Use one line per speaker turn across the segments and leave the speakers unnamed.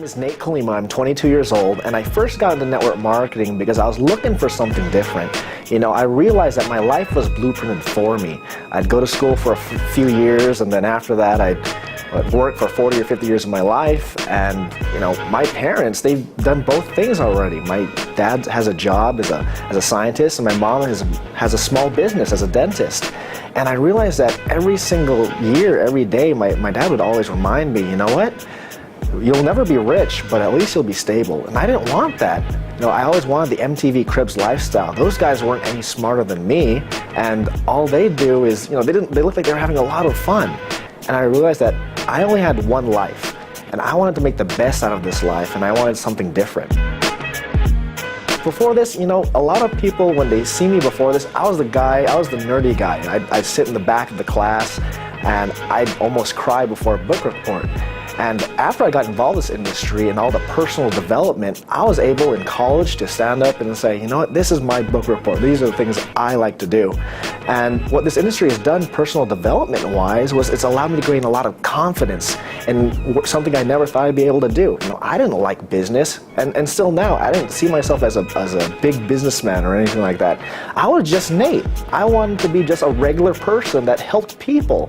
is Nate Calima. I'm 22 years old, and I first got into network marketing because I was looking for something different. You know, I realized that my life was blueprinted for me. I'd go to school for a few years, and then after that I'd work for 40 or 50 years of my life. And you know, my parents, they've done both things already. My dad has a job as a scientist, and my mom has a small business as a dentist. And I realized that every single year, every day, my dad would always remind me, you know what? You'll never be rich, but at least you'll be stable. And I didn't want that. You know, I always wanted the MTV Cribs lifestyle. Those guys weren't any smarter than me, and all they do is, you know, they looked like they were having a lot of fun. And I realized that I only had one life, and I wanted to make the best out of this life, and I wanted something different. Before this, you know, a lot of people, when they see me before this, I was the nerdy guy. I'd sit in the back of the class, and I'd almost cry before a book report. And after I got involved in this industry and all the personal development, I was able in college to stand up and say, you know what, this is my book report. These are the things I like to do. And what this industry has done personal development-wise was it's allowed me to gain a lot of confidence in something I never thought I'd be able to do. You know, I didn't like business, and still now, I didn't see myself as a big businessman or anything like that. I was just Nate. I wanted to be just a regular person that helped people.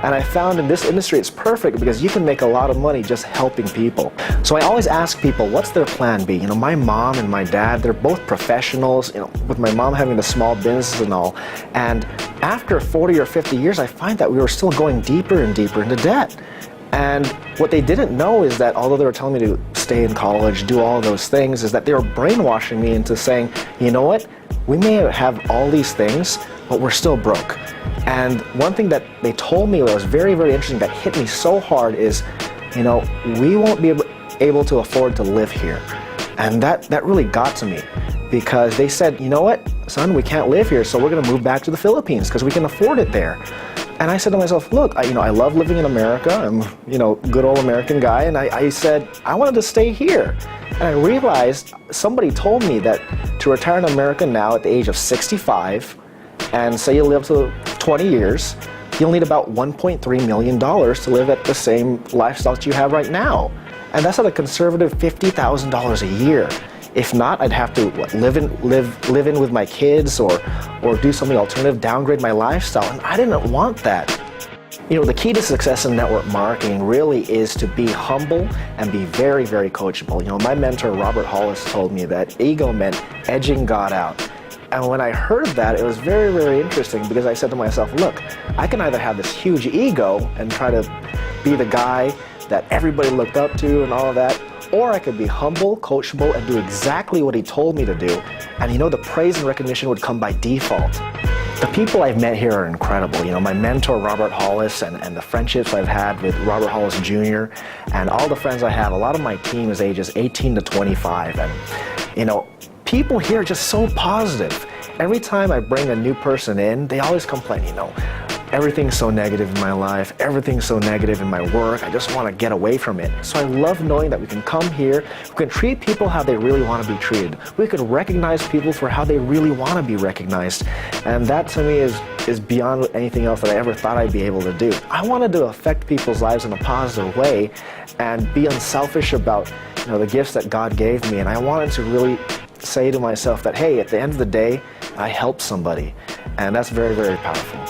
And I found in this industry it's perfect because you can make a lot of money just helping people. So I always ask people, what's their plan B? You know, my mom and my dad, they're both professionals, you know, with my mom having a small business and all. And after 40 or 50 years, I find that we were still going deeper and deeper into debt. And what they didn't know is that although they were telling me to stay in college, do all those things, is that they were brainwashing me into saying, you know what, we may have all these things, but we're still broke. And one thing that they told me that was very, very interesting that hit me so hard is, you know, we won't be able to afford to live here. And that really got to me because they said, you know what, son, we can't live here, so we're going to move back to the Philippines because we can afford it there. And I said to myself, look, I love living in America. I'm, you know, good old American guy. And I said, I wanted to stay here. And I realized somebody told me that to retire in America now at the age of 65, and say you live to 20 years, you'll need about $1.3 million to live at the same lifestyle that you have right now. And that's at a conservative $50,000 a year. If not, I'd have to live in with my kids or do something alternative, downgrade my lifestyle, and I didn't want that. You know, the key to success in network marketing really is to be humble and be very, very coachable. You know, my mentor, Robert Hollis, told me that ego meant edging God out. And when I heard that, it was very, very interesting because I said to myself, look, I can either have this huge ego and try to be the guy that everybody looked up to and all of that, or I could be humble, coachable, and do exactly what he told me to do. And you know, the praise and recognition would come by default. The people I've met here are incredible. You know, my mentor, Robert Hollis, and the friendships I've had with Robert Hollis Jr., and all the friends I have, a lot of my team is ages 18 to 25. And, you know, people here are just so positive. Every time I bring a new person in, they always complain, you know, everything's so negative in my life, everything's so negative in my work, I just want to get away from it. So I love knowing that we can come here, we can treat people how they really want to be treated. We can recognize people for how they really want to be recognized. And that to me is beyond anything else that I ever thought I'd be able to do. I wanted to affect people's lives in a positive way and be unselfish about, you know, the gifts that God gave me. And I wanted to really say to myself that, hey, at the end of the day, I helped somebody. And that's very, very powerful.